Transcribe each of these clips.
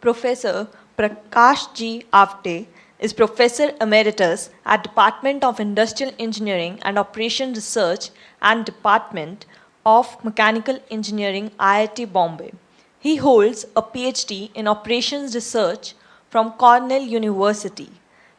Professor Prakash G. Awate is Professor Emeritus at Department of Industrial Engineering and Operation Research and Department of Mechanical Engineering, IIT Bombay. He holds a PhD in Operations Research from Cornell University.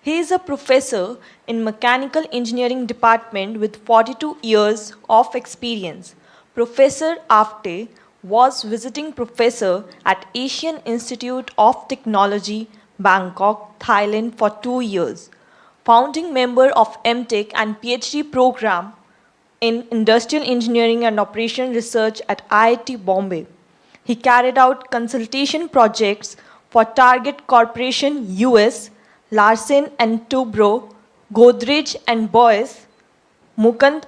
He is a professor in Mechanical Engineering Department with 42 years of experience. Professor Awate was visiting professor at Asian Institute of Technology, Bangkok, Thailand for 2 years. Founding member of MTech and PhD program in Industrial Engineering and Operation Research at IIT Bombay. He carried out consultation projects for Target Corporation US, Larsen and Toubro, Godrej and Boyce, Mukund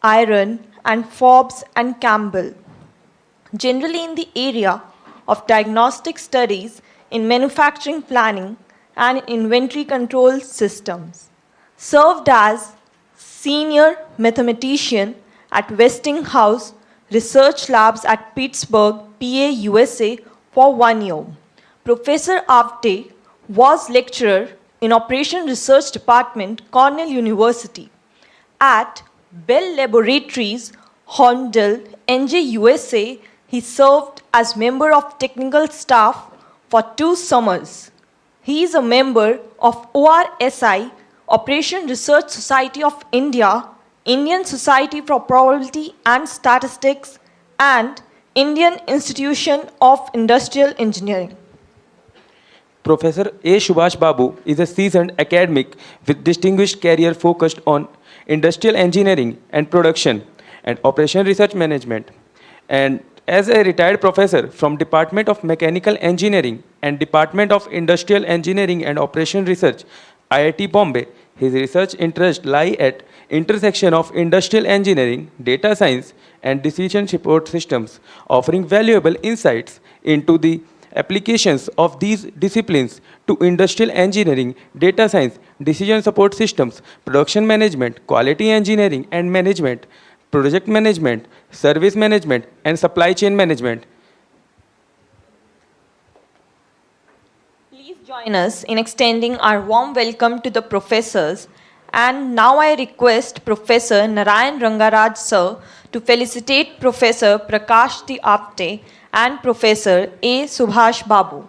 Iron, and Forbes and Campbell. Generally in the area of diagnostic studies in manufacturing planning and inventory control systems. Served as senior mathematician at Westinghouse Research Labs at Pittsburgh, PA, USA for 1 year. Professor Awate was lecturer in Operation Research Department, Cornell University. At Bell Laboratories, Horndale, NJ, USA, he served as member of technical staff for 2 summers. He is a member of ORSI, Operation Research Society of India, Indian Society for Probability and Statistics, and Indian Institution of Industrial Engineering. Professor A. Subash Babu is a seasoned academic with distinguished career focused on industrial engineering and production and operation research management. And as a retired professor from Department of Mechanical Engineering and Department of Industrial Engineering and Operation Research, IIT Bombay, his research interests lie at intersection of industrial engineering, data science, and decision support systems, offering valuable insights into the applications of these disciplines to industrial engineering, data science, decision support systems, production management, quality engineering and management, project management, service management, and supply chain management. Please join us in extending our warm welcome to the professors. And now I request Professor Narayan Rangaraj sir to felicitate Professor Prakash D. Awate and Professor A. Subash Babu.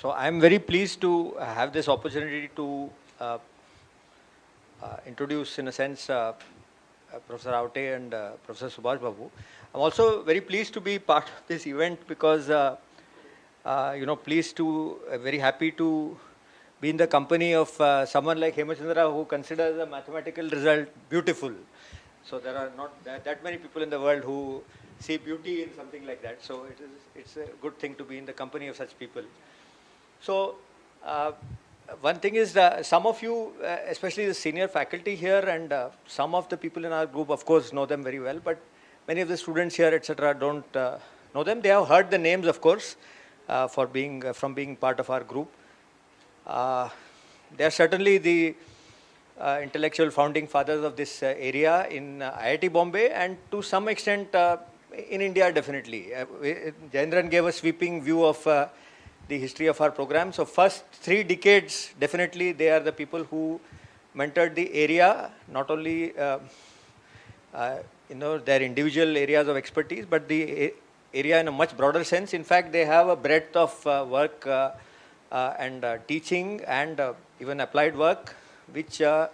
So I'm very pleased to have this opportunity to introduce, in a sense, Professor Awate and Professor Subash Babu. I'm also very pleased to be part of this event because, very happy to be in the company of someone like Hemachandra who considers a mathematical result beautiful. So there are not that many people in the world who see beauty in something like that. So it's a good thing to be in the company of such people. So one thing is some of you, especially the senior faculty here, and some of the people in our group, of course, know them very well, but many of the students here, etc., don't know them. They have heard the names, of course, for being from being part of our group. They are certainly the intellectual founding fathers of this area in IIT Bombay, and to some extent in India, definitely. Jayendran gave a sweeping view of the history of our program. So first 3 decades, definitely they are the people who mentored the area, not only their individual areas of expertise, but the area in a much broader sense. In fact, they have a breadth of work and teaching and even applied work, which today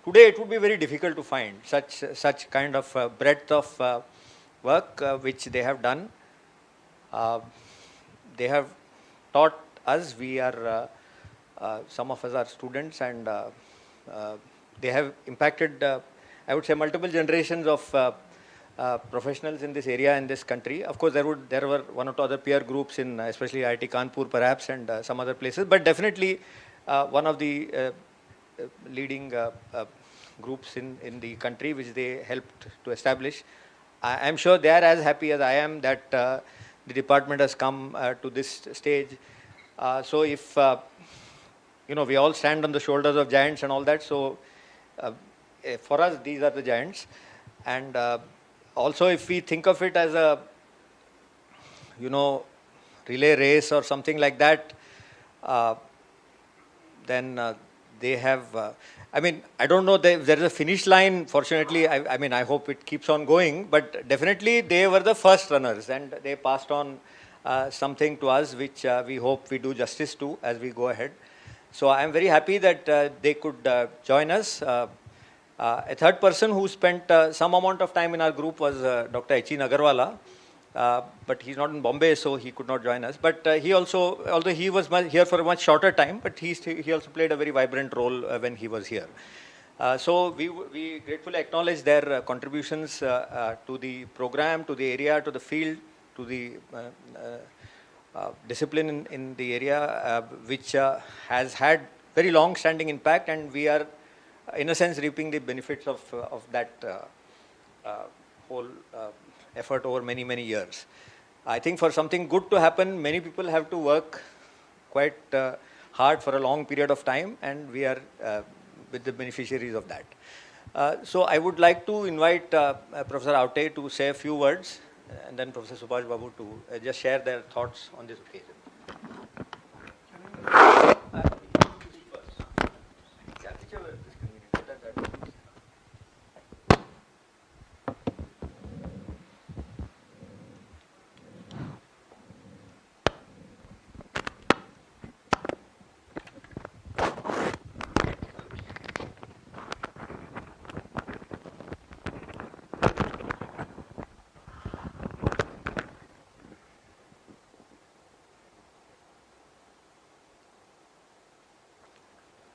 it would be very difficult to find such kind of breadth of work which they have done. They have taught us. We are some of us are students, and they have impacted, I would say, multiple generations of professionals in this area, in this country. Of course, there were 1 or 2 other peer groups in especially IIT Kanpur perhaps, and some other places, but definitely one of the leading groups in the country which they helped to establish. I am sure they are as happy as I am that the department has come to this stage. So if we all stand on the shoulders of giants and all that, so for us these are the giants. And also, if we think of it as a relay race or something like that, then they have I don't know if there is a finish line. Fortunately, I hope it keeps on going, but definitely they were the first runners, and they passed on something to us which we hope we do justice to as we go ahead. So I am very happy that they could join us. A third person who spent some amount of time in our group was Dr. H.E. Nagarwala, but he's not in Bombay, so he could not join us. But he also, although he was here for a much shorter time, but he also played a very vibrant role when he was here. So we gratefully acknowledge their contributions to the program, to the area, to the field, to the discipline in the area, which has had very long-standing impact, and we are, in a sense, reaping the benefits of that whole effort over many, many years. I think for something good to happen, many people have to work quite hard for a long period of time, and we are with the beneficiaries of that. So I would like to invite Professor Awate to say a few words, and then Professor Subash Babu to just share their thoughts on this occasion.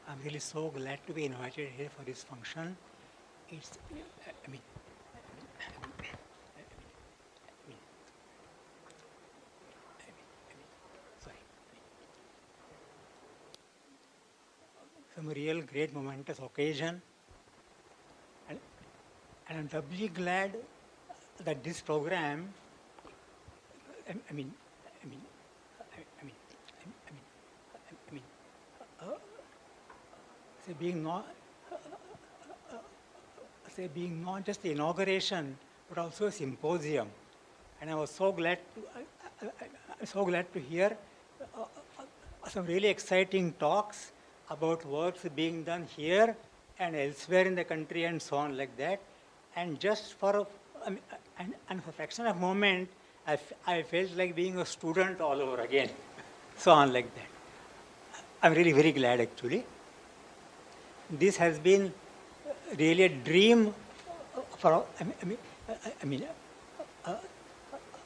I'm really so glad to be invited here for this function. It's, sorry. Some real great momentous occasion, and I'm doubly glad that this program, being not just the inauguration, but also a symposium, and I was so glad to hear some really exciting talks about works being done here and elsewhere in the country and so on like that. And just for a fraction of a moment, I felt like being a student all over again, so on like that. I'm really very glad actually. This has been really a dream for,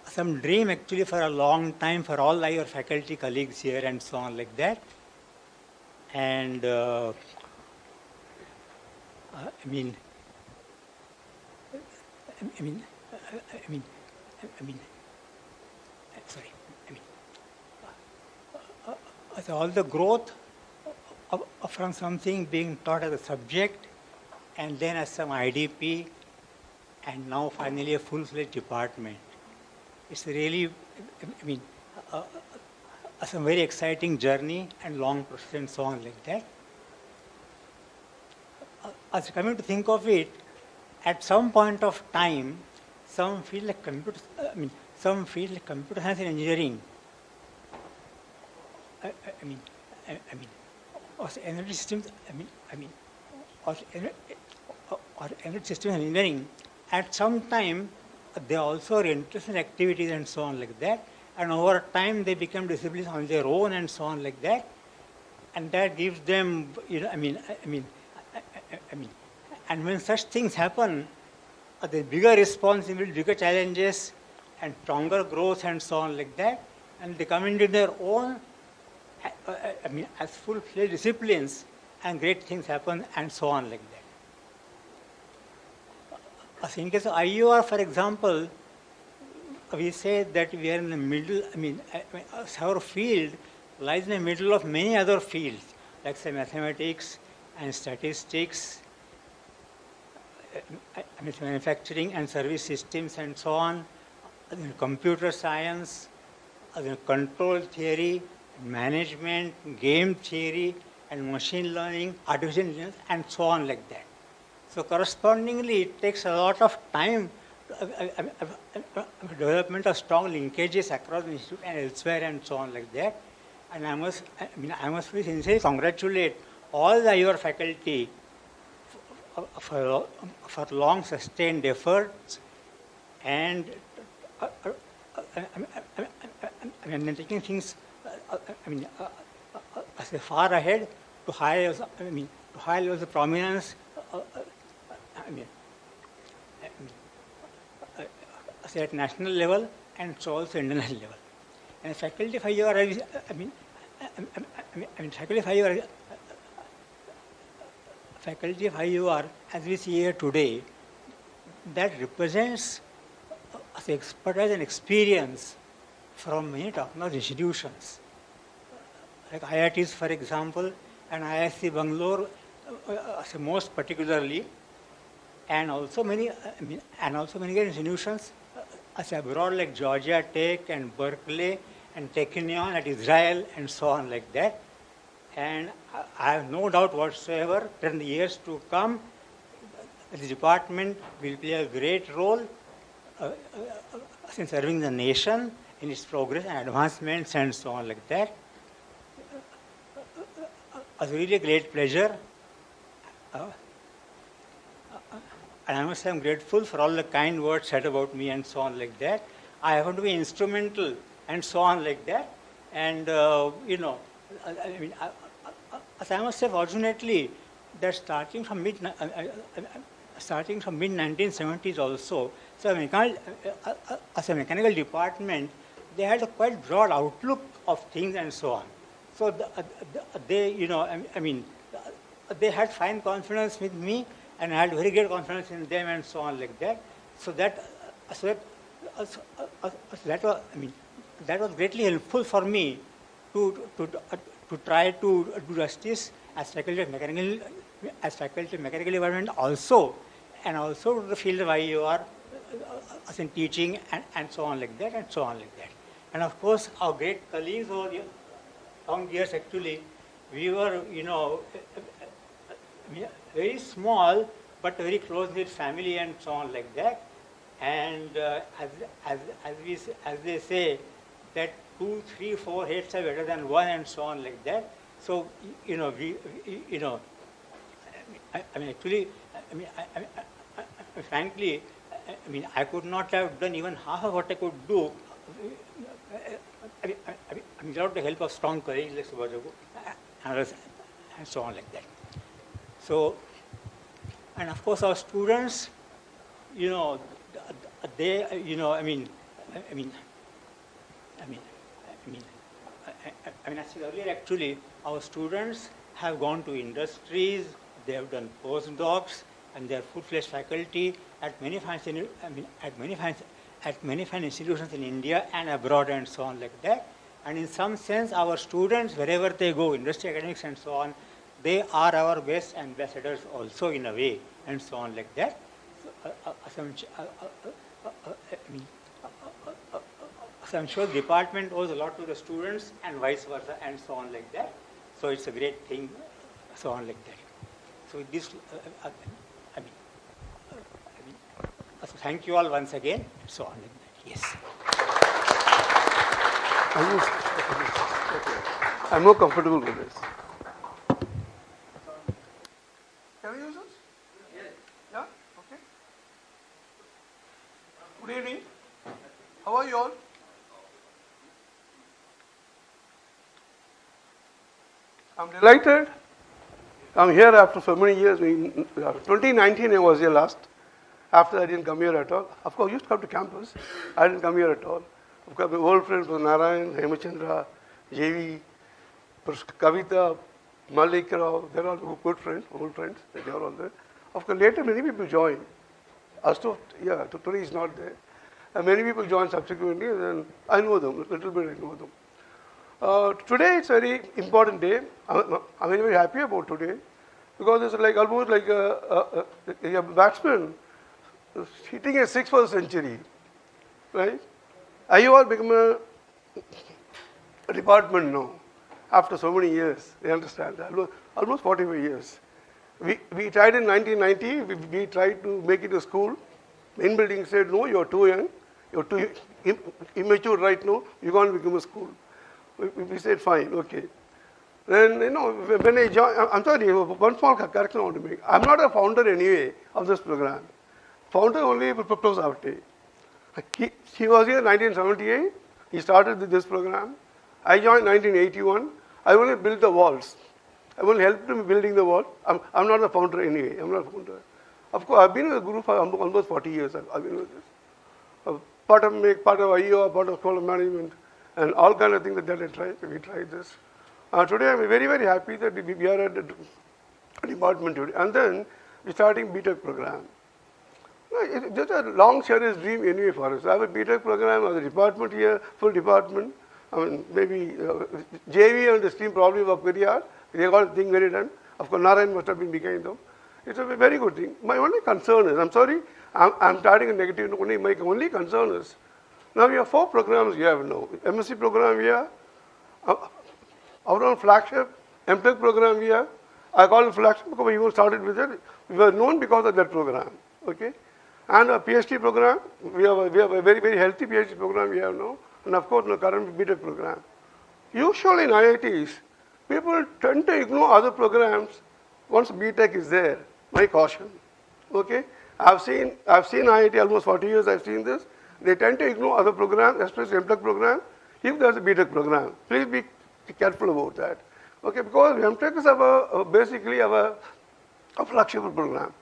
some dream actually for a long time for all your faculty colleagues here and so on like that. And I mean, sorry, I mean, so all the growth from something being taught as a subject and then as some IDP and now finally a full-fledged department. It's really, I mean, some very exciting journey and long process and so on like that. As coming to think of it, at some point of time, some field like computer science and engineering, or energy systems, or energy systems and engineering, at some time they also are interested in activities and so on like that, and over time they become disciplines on their own and so on like that, and that gives them, and when such things happen, the bigger responsibility, bigger challenges, and stronger growth and so on like that, and they come into their own, as full-fledged disciplines, and great things happen and so on like that. In case of IEOR, for example, we say that we are in the middle, our field lies in the middle of many other fields, like say mathematics and statistics, manufacturing and service systems and so on, computer science, control theory, management, game theory, and machine learning, artificial intelligence, and so on like that. So correspondingly, it takes a lot of time, development of strong linkages across the institute and elsewhere and so on like that. And I must really sincerely congratulate all the IEOR faculty for long sustained efforts and taking things far ahead to high levels of prominence at national level and so also international level. And faculty of IEOR, faculty of IEOR, as we see here today, that represents expertise and experience from many top-notch institutions, like IITs, for example, and IISc Bangalore, most particularly, and also many other institutions abroad, like Georgia Tech and Berkeley and Technion at Israel and so on like that. And I have no doubt whatsoever that in the years to come, the department will play a great role in serving the nation in its progress and advancements and so on like that. It was really a great pleasure. And I must say I'm grateful for all the kind words said about me and so on like that. I happen to be instrumental and so on like that. And, I must say, fortunately, that starting from mid-1970s also, so as a mechanical department, they had a quite broad outlook of things and so on. So they had fine confidence with me, and I had very great confidence in them and so on like that. So that was greatly helpful for me to try to do justice as faculty of mechanical department also, and also to the field of IEOR as in teaching and so on like that and so on like that. And of course, our great colleagues over the long years actually, we were very small but very close-knit family and so on like that. And as they say, that 2, 3, 4 heads are better than one and so on like that. So frankly, I could not have done even half of what I could do without the help of strong colleagues like Subash Babu and so on like that. So, and of course our students, they, as I said earlier, actually, our students have gone to industries, they have done postdocs, and they are full-fledged faculty at many fine at many fine institutions in India and abroad and so on like that. And in some sense, our students, wherever they go, industry academics and so on, they are our best ambassadors also in a way and so on like that. So, so I'm sure the department owes a lot to the students and vice versa and so on like that. So it's a great thing, so on like that. So this, so thank you all once again, and so on like that. Yes. I'm more comfortable with this. Can we use this? Yes. Yeah? Okay. Good evening. How are you all? I'm delighted. I'm here after so many years. 2019 I was here last. After I didn't come here at all. Of course, I used to come to campus. I didn't come here at all. Of course, my old friends were Narayan, Hemachandra, JV, Kavita, Malik Rao. They're all good friends, old friends. They are all there. Of course, later many people joined. Today is not there. And many people joined subsequently, and I know them, a little bit I know them. Today it's a very important day. I'm very happy about today because it's like almost like a batsman hitting a six for the century, right? IEOR become a department now after so many years. You understand that? Almost 45 years. We tried in 1990. We tried to make it a school. Main building said, no, you're too young. You're too immature right now. You can't become a school. We said, fine, okay. Then, when I joined, I'm sorry, one small correction I want to make. I'm not a founder anyway of this program. Founder only Prof Awate. He was here in 1978. He started this program. I joined in 1981. I only built the walls. I only helped him building the wall. I'm not the founder anyway. I'm not a founder. Of course, I've been with the group for almost 40 years. I've been with this. Part of IEOR, part of school management, and all kind of things that I tried. We tried this. Today, I'm very, very happy that we are at the department today. And then we're starting BTech program. It's just a long cherished dream anyway for us. I have a BTech program as a department here, full department. I mean, maybe JV and the stream probably work very hard. They got the thing very done. Of course, Narayan must have been behind them. It's a very good thing. My only concern is, I'm sorry, I'm starting a negative note. My only concern is, now we have 4 programs we have now. MSc program here, our own flagship, MTech program here. I call it flagship because we even started with it. We were known because of that program. Okay? And a PhD program, we have a very, very healthy PhD program we have now. And of course, the current BTech program. Usually in IITs, people tend to ignore other programs once BTech is there. My caution. Okay? I've seen IIT almost 40 years, I've seen this. They tend to ignore other programs, especially MTech program, if there's a BTech program. Please be careful about that. Okay? Because MTech is basically a flagship program.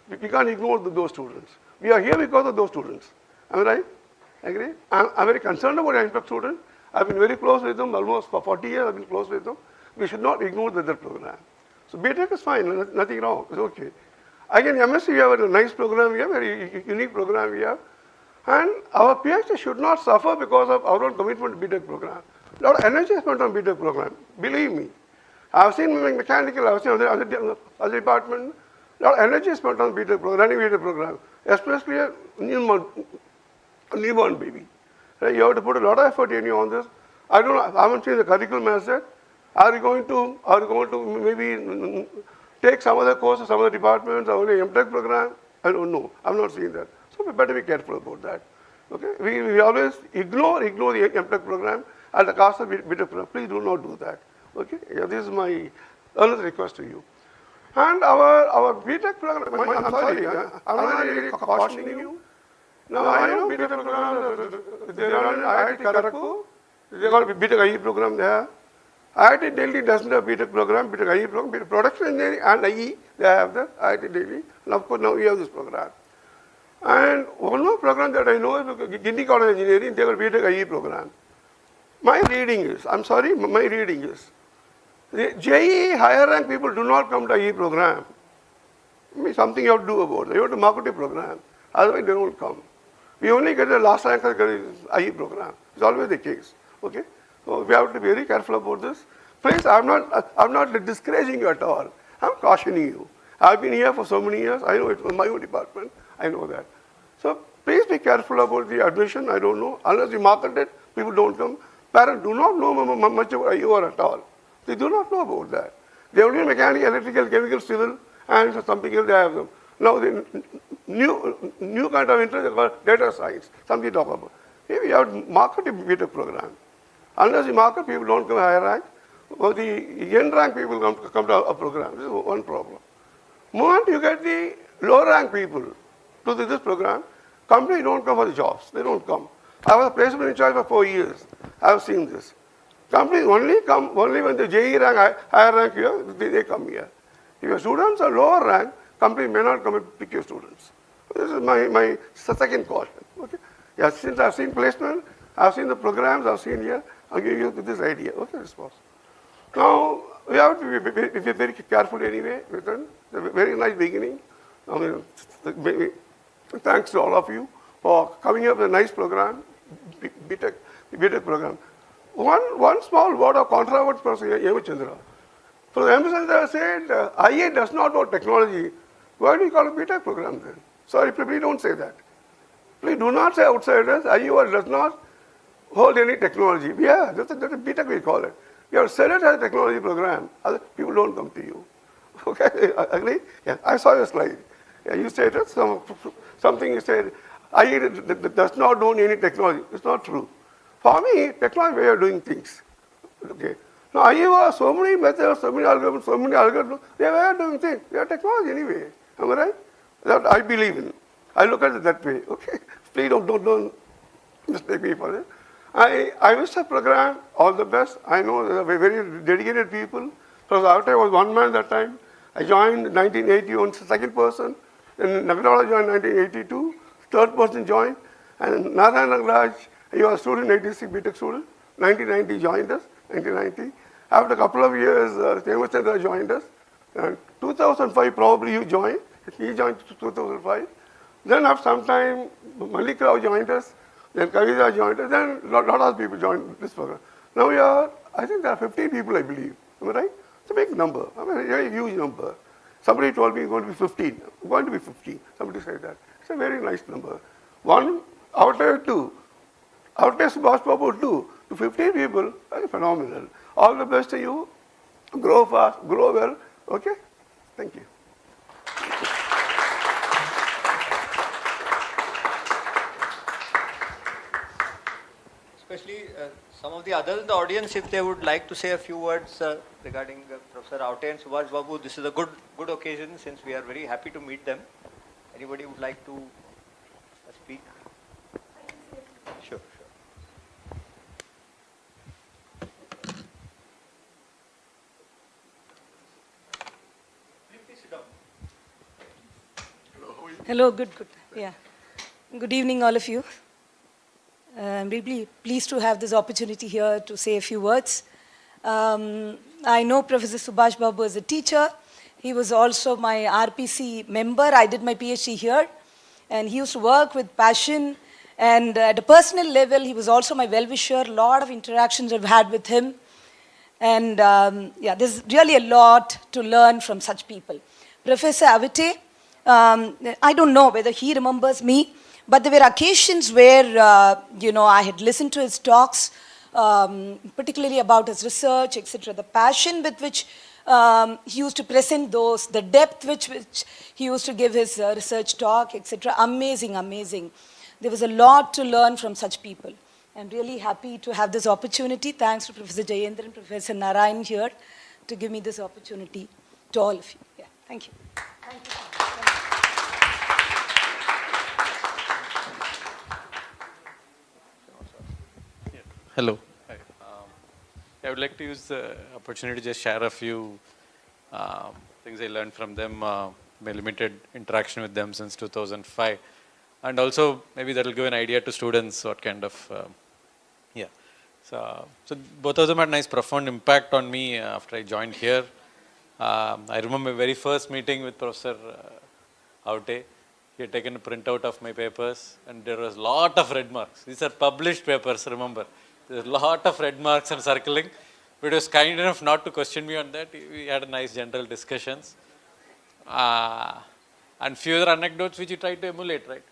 We can't ignore those students. We are here because of those students. Am I right? Agree? I'm very concerned about MTech students. I've been very close with them, almost for 40 years I've been close with them. We should not ignore the other program. So BTech is fine, nothing wrong, it's okay. Again, MSc, we have a nice program here, very unique program here. And our PhD should not suffer because of our own commitment to BTech program. A lot of energy is spent on BTech program, believe me. I've seen mechanical, I've seen other department, a lot of energy is spent on BTech program, running BTech program, especially a newborn baby. Right? You have to put a lot of effort on this. I haven't seen the curriculum as that. Are you going to maybe take some other courses, some other departments, or only MTech program? I don't know. I'm not seeing that. So we better be careful about that. Okay? We always ignore the MTech program at the cost of BTech program. Please do not do that. Okay? Yeah, this is my earnest request to you. And our BTech program, I'm sorry, I'm not really cautioning you. Now, I know BTech program, they run IIT Kharagpur, they got a BTech IE program there. IIT Delhi doesn't have BTech program, BTech IE program, BTech Production Engineering and IE, they have the IIT Delhi. And of course, now we have this program. And one more program that I know is Guinea College Engineering, they got BTech IE program. My reading is, the JEE higher rank people do not come to IE program. I mean, something you have to do about it. You have to market a program, otherwise they don't come. We only get the last rank of the IE program. It's always the case. Okay? So we have to be very careful about this. Please, I'm not discouraging you at all. I'm cautioning you. I've been here for so many years. I know it was my own department. I know that. So please be careful about the admission. I don't know. Unless you market it, people don't come. Parents do not know much about IEOR at all. They do not know about that. They only know mechanical, electrical, chemical, civil, and something else they have them. Now the new kind of interest is called data science. Something to talk about. Maybe you have to market a BTech program. Unless you market, people don't come higher rank. Or the end rank people come to a program. This is one problem. Moment you get the lower rank people to this program, companies don't come for the jobs. They don't come. I was a placement in charge for 4 years. I have seen this. Companies only come when the JE rank, higher rank here, they come here. If your students are lower rank, company may not come and pick your students. This is my second caution. Okay? Yeah, since I've seen placement, I've seen the programs, I've seen here, I'll give you this idea. Okay, response. Now, we have to be very careful anyway. It's a very nice beginning. I mean, thanks to all of you for coming up with a nice program, BTech program. One small word of controversy, Professor Yamachandra. Professor Yamachandra said, IA does not know technology. Why do you call it BTech program then? Sorry, please don't say that. Please do not say outsiders. IEOR does not hold any technology. Yeah, that's a BTech we call it. You have said it as a technology program. Other people don't come to you. Okay, agree? Yeah, I saw your slide. Yeah, you said it, something you said, IE does not own any technology. It's not true. For me, technology way of doing things. Okay. Now, IEOR, so many methods, so many algorithms, they are way of doing things. They are technology anyway. Am I right? That I believe in. I look at it that way. Okay. Please don't mistake me for it. I wish the program all the best. I know there are very dedicated people. Professor Awate was one man that time. I joined in 1981, second person. Then Narayan joined in 1982. Third person joined. And Narayan Rangaraj, he was a student, 86 BTech student. 1990 joined us, 1990. After a couple of years, Symposium joined us. And 2005 probably you joined. He joined 2005. Then after some time, Malik Rao joined us. Then Kavita joined us. Then a lot of people joined this program. Now we are, I think there are 15 people, I believe. Am I right? It's a big number. I mean, a very huge number. Somebody told me it's going to be 15. It's going to be 15. Somebody said that. It's a very nice number. One, out there two. Out there Subash Babu two. To 15 people, that's phenomenal. All the best to you. Grow fast, grow well. Okay? Thank you. Especially some of the others in the audience, if they would like to say a few words regarding Professor Awate and Subash Babu, this is a good occasion since we are very happy to meet them. Anybody would like to speak? Sure. Please sit down. Hello, good. Yeah. Good evening, all of you. I'm really pleased to have this opportunity here to say a few words. I know Professor Subash Babu as a teacher. He was also my RPC member. I did my PhD here. And he used to work with passion. And at a personal level, he was also my well-wisher. A lot of interactions I've had with him. And yeah, there's really a lot to learn from such people. Professor Awate, I don't know whether he remembers me, but there were occasions where, I had listened to his talks, particularly about his research, etc. The passion with which he used to present those, the depth which he used to give his research talk, etc. Amazing. There was a lot to learn from such people. I'm really happy to have this opportunity. Thanks to Professor Jayendra and Professor Narayan here to give me this opportunity to all of you. Yeah, thank you. Thank you. Hello. Hi. I would like to use the opportunity to just share a few things I learned from them, my limited interaction with them since 2005. And also, maybe that will give an idea to students what kind of, So both of them had nice profound impact on me after I joined here. I remember my very first meeting with Professor Awate. he had taken a printout of my papers, and there was a lot of red marks. These are published papers, remember. There's a lot of red marks and circling. But he was kind enough not to question me on that. We had a nice general discussions. And few other anecdotes which you try to emulate, right?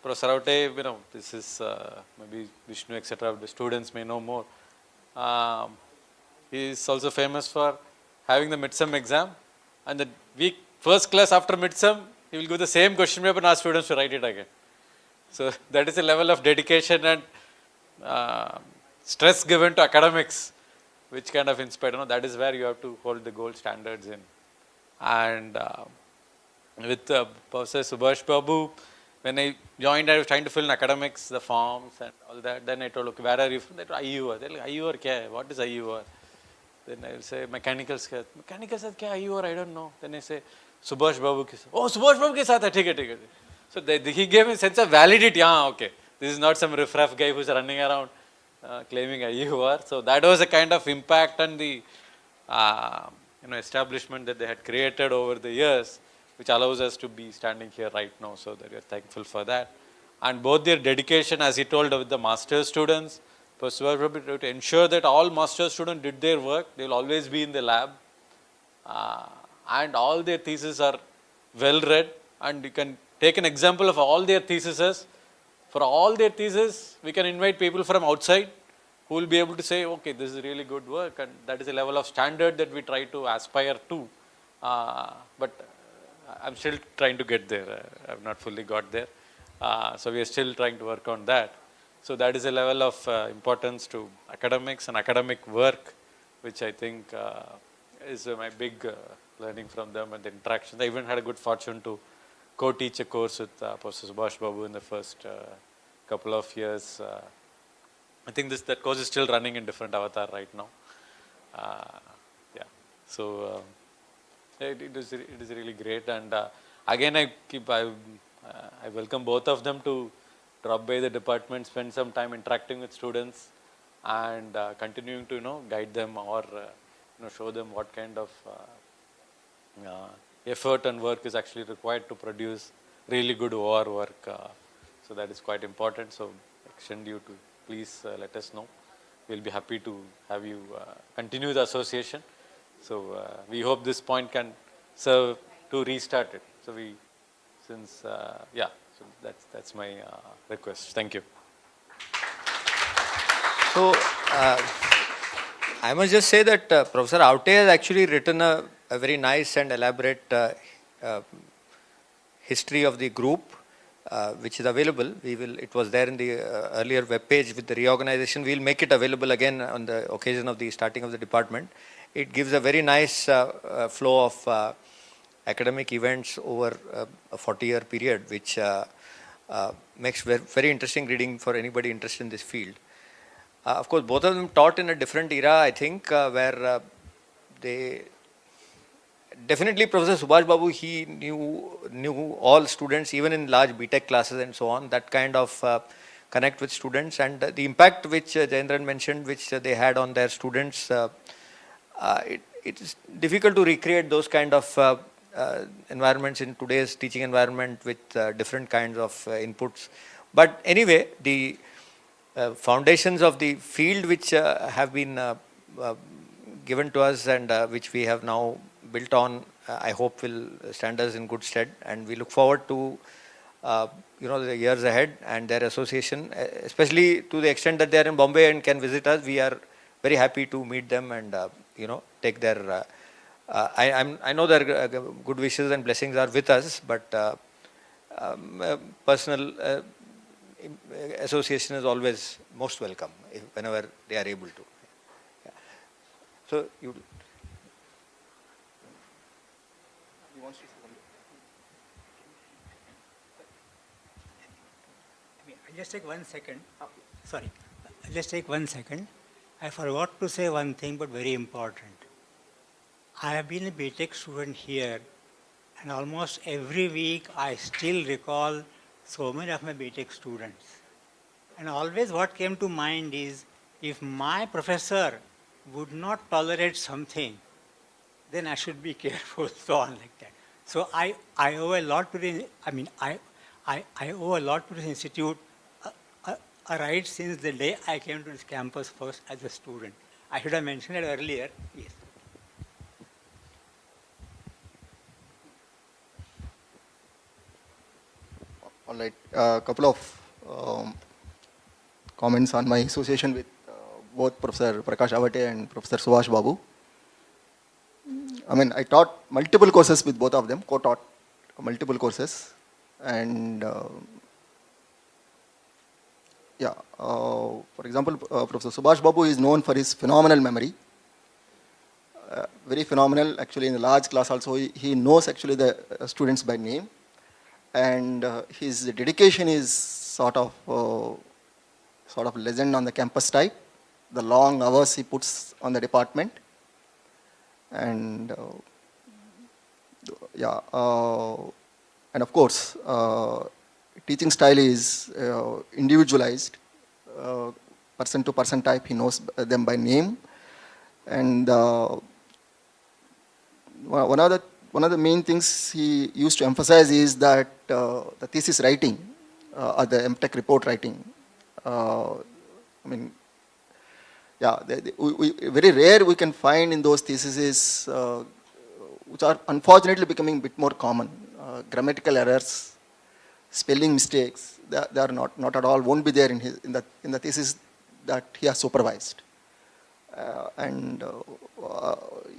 Professor Awate, this is maybe Vishnu, etc. The students may know more. He is also famous for having the midsem exam, and the week first class after midsem, he will give the same question paper and ask students to write it again. So that is a level of dedication and stress given to academics, which kind of inspired. That is where you have to hold the gold standards in. And with Professor Subash Babu, when I joined, I was trying to fill in academics, the forms and all that. Then I told, okay, where are you from? They told, IEOR. They're like, IEOR kya hai? What is IEOR? Then I will say, mechanical skills. Mechanical skills kya IEOR? I don't know. Then I say, Subash Babu ke saath. Oh, Subash Babu ke saath hai. ठीक है. So he gave me a sense of validity. Okay, this is not some riffraff guy who's running around claiming IEOR. So that was a kind of impact on the establishment that they had created over the years, which allows us to be standing here right now. So that we are thankful for that. And both their dedication, as he told, with the master's students, to ensure that all master's students did their work. They will always be in the lab. And all their theses are well read. And you can take an example of all their theses. For all their theses, we can invite people from outside who will be able to say, okay, this is really good work. And that is a level of standard that we try to aspire to. But I'm still trying to get there. I've not fully got there. So we are still trying to work on that. So that is a level of importance to academics and academic work, which I think is my big learning from them and the interactions. I even had a good fortune to co-teach a course with Professor Subash Babu in the first couple of years. I think that course is still running in different avatar right now. Yeah. So it is really great. And again, I welcome both of them to drop by the department, spend some time interacting with students, and continuing to guide them or show them what kind of effort and work is actually required to produce really good OR work. So that is quite important. So extend you to please let us know. We'll be happy to have you continue the association. So we hope this point can serve to restart it. So so that's my request. Thank you. So I must just say that Professor Awate has actually written a very nice and elaborate history of the group, which is available. It was there in the earlier web page. With the reorganization, we'll make it available again on the occasion of the starting of the department. It gives a very nice flow of academic events over a 40-year period, which makes very interesting reading for anybody interested in this field. Of course, both of them taught in a different era, I think, where they definitely Professor Subash Babu, he knew all students, even in large BTech classes and so on. That kind of connect with students, and the impact which Jayendran mentioned, which they had on their students, it is difficult to recreate those kind of environments in today's teaching environment with different kinds of inputs. But anyway, the foundations of the field which have been given to us and which we have now built on, I hope will stand us in good stead, and we look forward to the years ahead and their association, especially to the extent that they are in Bombay and can visit us. We are very happy to meet them and take their I know their good wishes and blessings are with us, but personal association is always most welcome whenever they are able to. Yeah. So you wants to say something? I'll just take 1 second. Sorry. I'll just take 1 second. I forgot to say one thing, but very important. I have been a BTech student here, and almost every week I still recall so many of my BTech students. And always what came to mind is, if my professor would not tolerate something, then I should be careful, so on like that. So I owe a lot to the, I owe a lot to this institute, right since the day I came to this campus first as a student. I should have mentioned it earlier. Yes. All right. A couple of comments on my association with both Professor Prakash Awate and Professor Subash Babu. I mean, I taught multiple courses with both of them, co-taught multiple courses. And for example, Professor Subash Babu is known for his phenomenal memory. Very phenomenal. Actually, in the large class also, he knows actually the students by name. And his dedication is sort of legend on the campus type. The long hours he puts on the department. And and of course, teaching style is individualized, person to person type. He knows them by name. And one of the main things he used to emphasize is that the thesis writing or the MTech report writing. Very rare we can find in those theses which are unfortunately becoming a bit more common. Grammatical errors, spelling mistakes, they are not at all, won't be there in the thesis that he has supervised.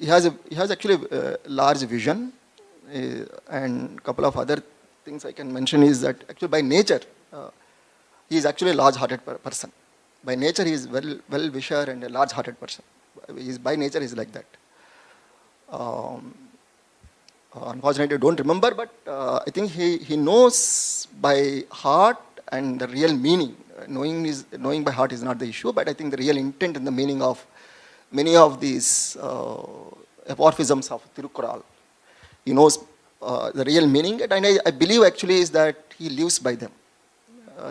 He has actually a large vision, and a couple of other things I can mention is that actually by nature he is actually a large-hearted person. By nature he is well-wisher and a large-hearted person. By nature he is like that. Unfortunately, I don't remember, but I think he knows by heart and the real meaning. Knowing by heart is not the issue, but I think the real intent and the meaning of many of these apophisms of Tirukural. He knows the real meaning, and I believe actually is that he lives by them.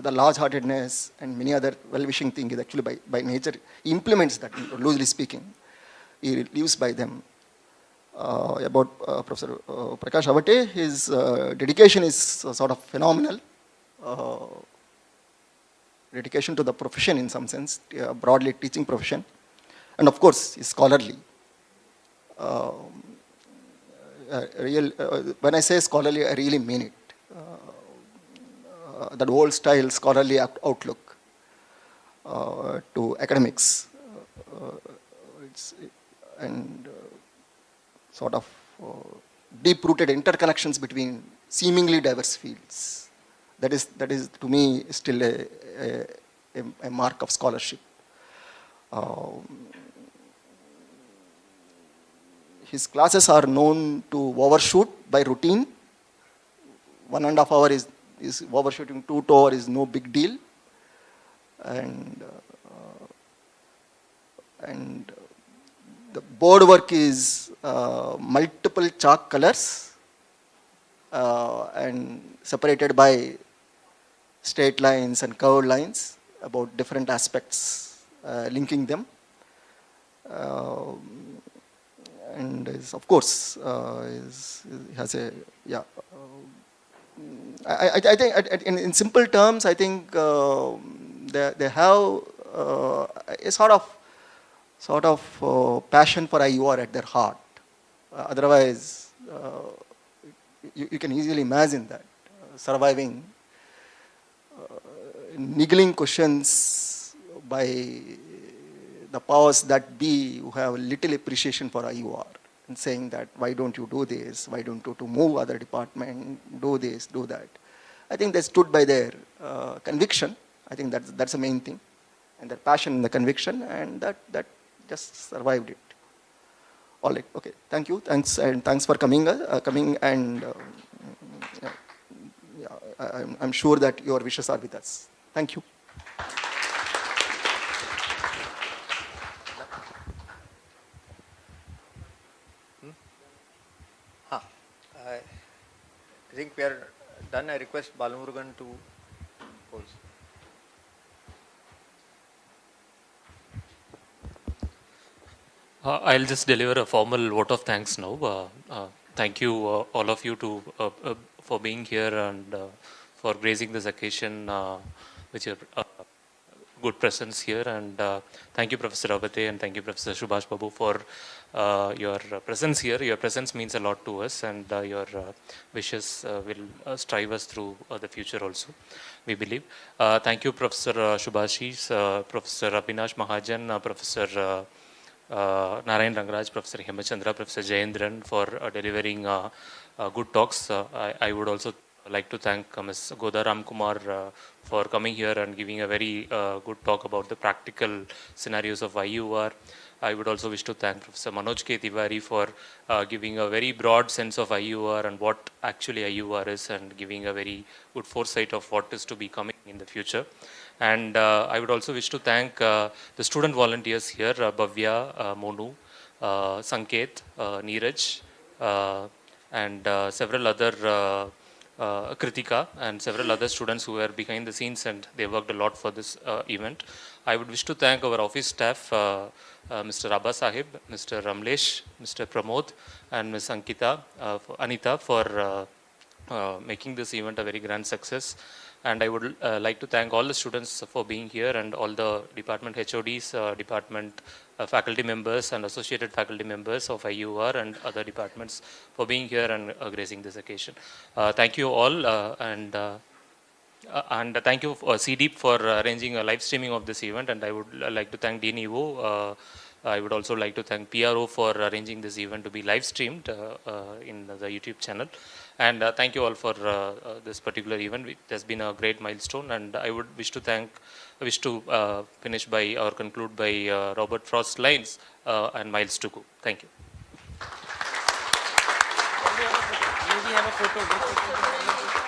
The large-heartedness and many other well-wishing things is actually by nature. He implements that, loosely speaking. He lives by them. About Professor Prakash Awate, his dedication is sort of phenomenal. Dedication to the profession in some sense, broadly teaching profession. And of course, he's scholarly. When I say scholarly, I really mean it. That old style scholarly outlook to academics. And sort of deep-rooted interconnections between seemingly diverse fields. That is to me still a mark of scholarship. His classes are known to overshoot by routine. 1.5 hours is overshooting 2 hours is no big deal. And the board work is multiple chalk colors and separated by straight lines and curved lines about different aspects, linking them. And is, of course, has a, I think in simple terms, I think they have a sort of passion for IEOR at their heart. Otherwise, you can easily imagine that surviving niggling questions by the powers that be who have little appreciation for IEOR and saying that why don't you do this, why don't you to move other department, do this, do that. I think they stood by their conviction. I think that's the main thing, and their passion and the conviction, and that just survived it. All right, okay, thank you, thanks for coming, and I'm sure that your wishes are with us. Thank you. I think we are done. I request Balmurugan to close. I'll just deliver a formal vote of thanks now. thank you, all of you, for being here and for gracing this occasion with your good presence here. And thank you, Professor Awate, and thank you, Professor Subash Babu, for your presence here. Your presence means a lot to us, and your wishes will strive us through the future also, we believe. Thank you, Professor Subhashis, Professor Abhinash Mahajan, Professor Narayan, Rangaraj, Professor Hemachandra, Professor Jayendran for delivering good talks. I would also like to thank Ms. Goda Ram Kumar for coming here and giving a very good talk about the practical scenarios of IEOR. I would also wish to thank Professor Manoj K. Tiwari for giving a very broad sense of IEOR and what actually IEOR is, and giving a very good foresight of what is to be coming in the future. And I would also wish to thank the student volunteers here, Bhavya, Monu, Sanket, Neeraj, and several other Kritika, and several other students who were behind the scenes, and they worked a lot for this event. I would wish to thank our office staff, Mr. Abba Sahib, Mr. Ramlesh, Mr. Pramod, and Ms. Anita for making this event a very grand success. And I would like to thank all the students for being here, and all the department HODs, department faculty members and associated faculty members of IEOR and other departments for being here and gracing this occasion. Thank you all, and thank you, CDEEP, for arranging a live streaming of this event. And I would like to thank Dean Evo. I would also like to thank PRO for arranging this event to be live streamed in the YouTube channel. And thank you all for this particular event. It has been a great milestone, and I would wish to finish by or conclude by Robert Frost's lines, and miles to go. Thank you. Maybe have a photo.